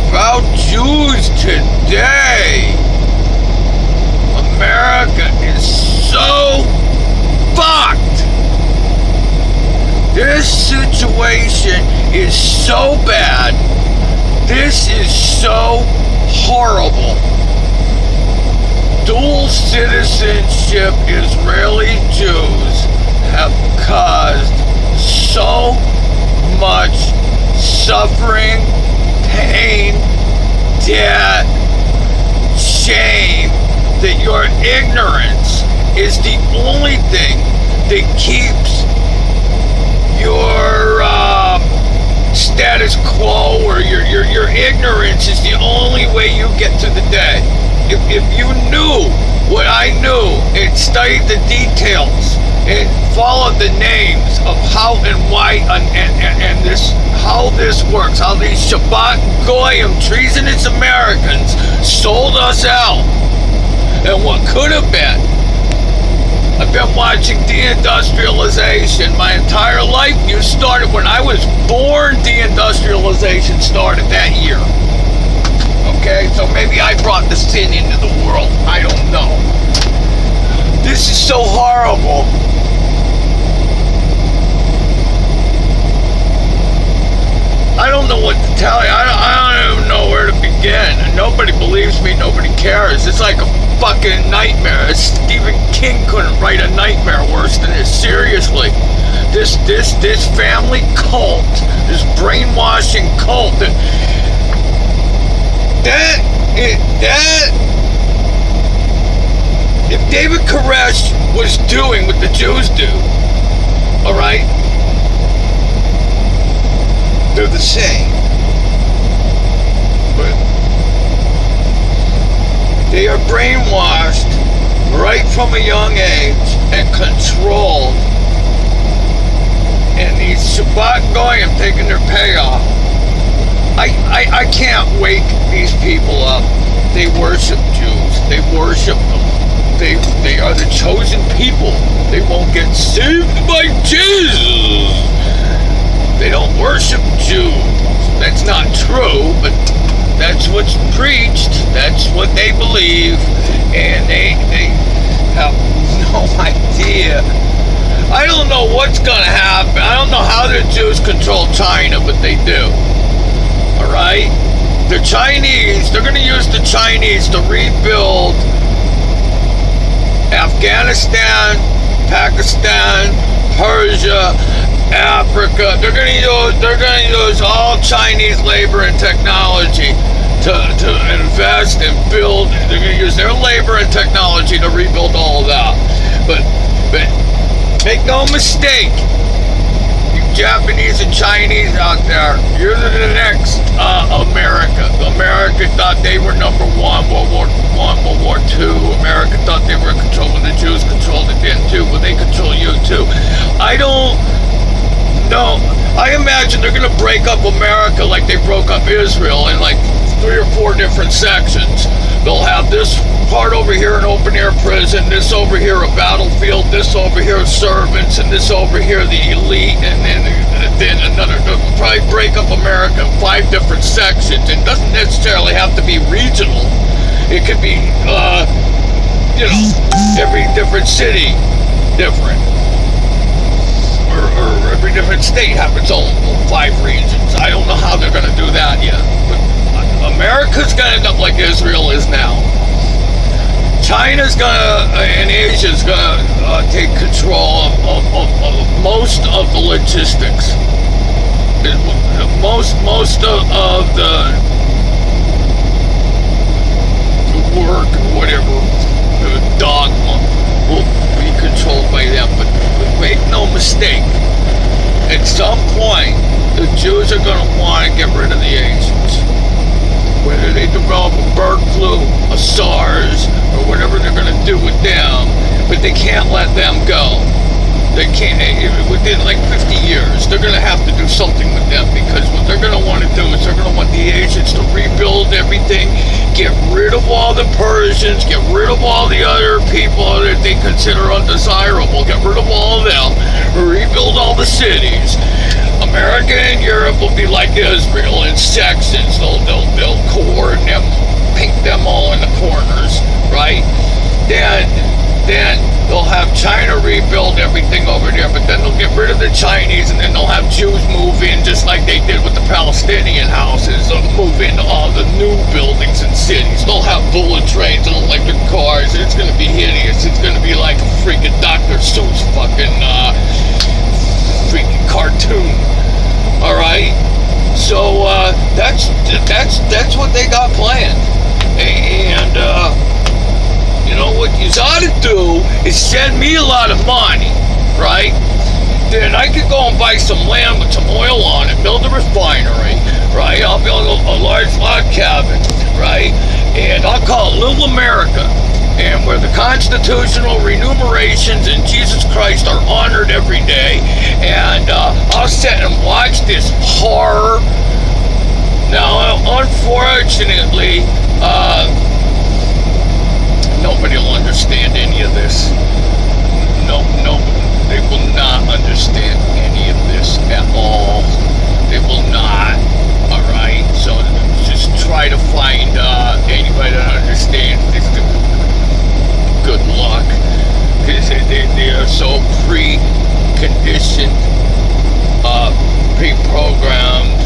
about Jews today. America is so fucked. This situation is so bad. This is so horrible. Dual citizenship Israeli Jews have caused so much suffering, pain, debt, shame, that your ignorance is the only thing that keeps your status quo, or your ignorance is the only way you get to the day. If you knew what I knew and studied the details and followed the names of how and why and this, how this works, how these Shabbat Goyim, treasonous Americans, sold us out, and what could have been. I've been watching deindustrialization my entire life. You started when I was born. Deindustrialization started that year. Okay, so maybe I brought the sin into the world. I don't know. This is so horrible. I don't know what to tell you. I don't even know where to begin. And nobody believes me. Nobody cares. It's like a fucking nightmare. Stephen King couldn't write a nightmare worse than this. Seriously. This family cult, this brainwashing cult, if David Koresh was doing what the Jews do, all right, they're the same, but they are brainwashed right from a young age and controlled. And these Shabbat Goyim taking their payoff. I can't wake these people up. They worship Jews. They worship them. They are the chosen people. They won't get saved by Jesus. They don't worship Jews. That's not true, but that's what's preached. That's what they believe. And they have no idea. I don't know what's going to happen. I don't know how the Jews control China, but they do. All right? The Chinese, they're going to use the Chinese to rebuild Afghanistan, Pakistan, Persia, Africa. They're going to use all Chinese labor and technology to invest and build. They're going to use their labor and technology to rebuild all of that. But make no mistake, you Japanese and Chinese out there, you're the next America. America thought they were number one, World War I, World War II. America thought they were in control when the Jews controlled it then too, but they control you too. I don't know. I imagine they're going to break up America like they broke up Israel in like 3 or 4 different sections. They'll have this part over here an open air prison, this over here a battlefield, this over here servants, and this over here the elite, and then another. They'll probably break up America in 5 different sections. It doesn't necessarily have to be regional. It could be, every different city different. Or every different state have its own 5 regions. I don't know how they're going to do that yet. But America's going to end up like Israel is now. China's and Asia's gonna take control of most of the logistics. Most of the work, whatever, the dogma will be controlled by them. But make no mistake, at some point, the Jews are gonna want to get rid of the Asians. Whether they develop a bird flu, a SARS, or whatever they're going to do with them, but they can't let them go. They can't, within like 50 years, they're going to have to do something with them, because what they're going to want to do is they're going to want the Asians to rebuild everything, get rid of all the Persians, get rid of all the other people that they consider undesirable, get rid of all of them, rebuild all the cities. America and Europe Europe will be like Israel in sections. They'll core them, paint them all in the corners, right? Then they'll have China rebuild everything over there, but then they'll get rid of the Chinese, and then they'll have Jews move in, just like they did with the Palestinian houses. They'll move into all the new buildings and cities. They'll have bullet trains and electric cars. It's going to be hideous. It's going to be like a freaking Dr. Seuss fucking freaking cartoon. All right. So that's what they got planned, and you know what you ought to do is send me a lot of money, right? Then I could go and buy some land with some oil on it, build a refinery, right? I'll build a large log cabin, right? And I'll call it Little America, and where the constitutional remunerations in Jesus Christ are honored every day. And I'll sit and watch this horror. Now, unfortunately, nobody will understand any of this. No, they will not understand any of this at all. They will not. All right. So just try to find anybody that understands this. Good luck, because they are so pre-conditioned, pre-programmed.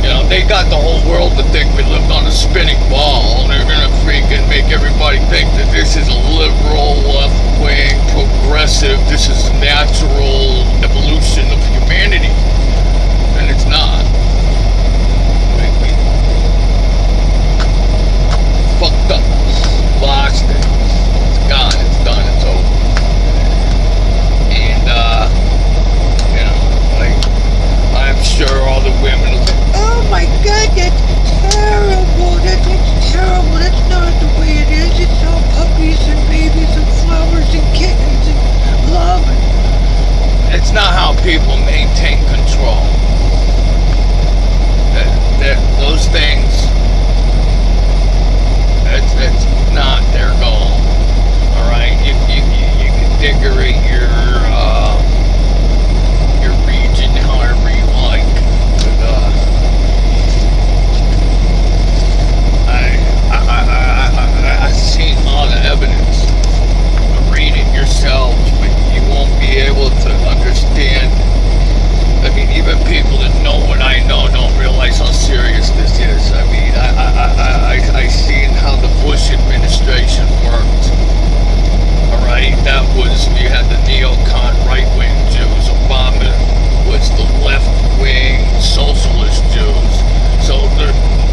You know, they got the whole world to think we lived on a spinning ball, and they're gonna freaking make everybody think that this is a liberal, left-wing, progressive, this is the natural evolution of humanity, and it's not. We fucked up, lost it, it's gone, it's done, it's over. And, you know, like, I'm sure all the women will say, oh my God, that's terrible. That's terrible. That's not the way it is. It's all puppies and babies and flowers and kittens and love. It's not how people maintain control. Those things, that's not their goal. All right, you can decorate your region however you like. I've seen all the evidence. Read it yourselves, but you won't be able to understand. I mean, even people that know what I know don't realize how serious this is. I mean, I seen how the Bush administration worked. All right, that was, you had the neocon right-wing Jews. Obama was the left-wing socialist Jews. So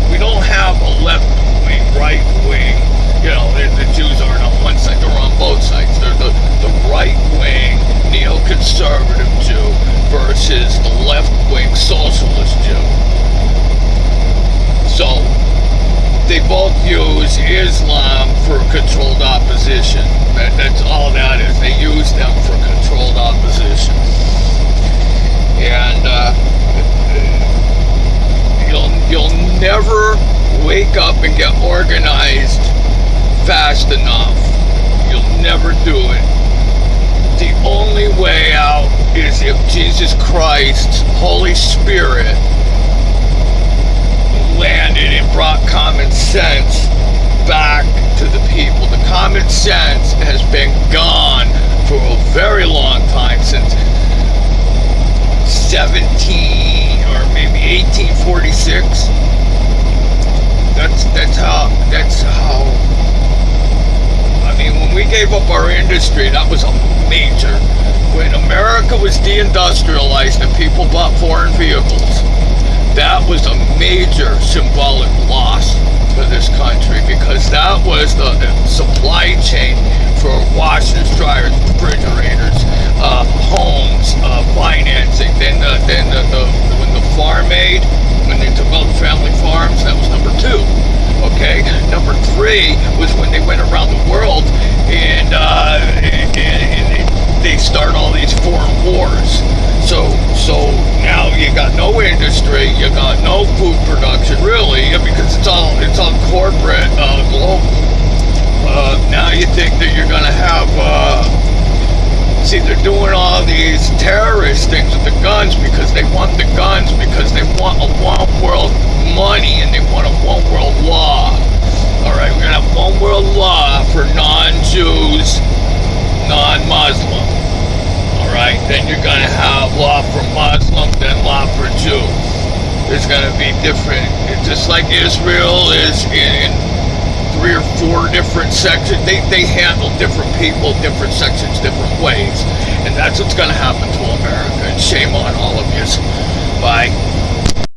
we don't have a left-wing, right-wing. You know, the Jews aren't on one side, they're on both sides. They're the right-wing neoconservative Jew versus the left-wing socialist Jew. So they both use Islam for controlled opposition. That's all that is. They use them for controlled opposition. And you'll never wake up and get organized fast enough. You'll never do it. The only way out is if Jesus Christ, Holy Spirit, landed and brought common sense back to the people. The common sense has been gone for a very long time, since 17 or maybe 1846. That's how. I mean, when we gave up our industry, that was a major. When America was deindustrialized and people bought foreign vehicles, that was a major symbolic loss for this country, because that was the supply chain for washers, dryers, refrigerators, homes, financing. Then when the farm aid, when they took all the family farms, that was number 2. Okay, number 3 was when they went around the world and they start all these foreign wars. So now you got no industry, you got no food production, really, because it's all corporate, global. Now you think that you're going to have See, they're doing all these terrorist things with the guns because they want the guns, because they want a one world money and they want a one world law. Alright, we're gonna have one world law for non-Jews, non-Muslim. Alright, then you're gonna have law for Muslim, then law for Jews. There's gonna be different, just like Israel is in 3 or 4 different sections. They handle different people, different sections, different ways. And that's what's gonna happen to America. And shame on all of you. Bye.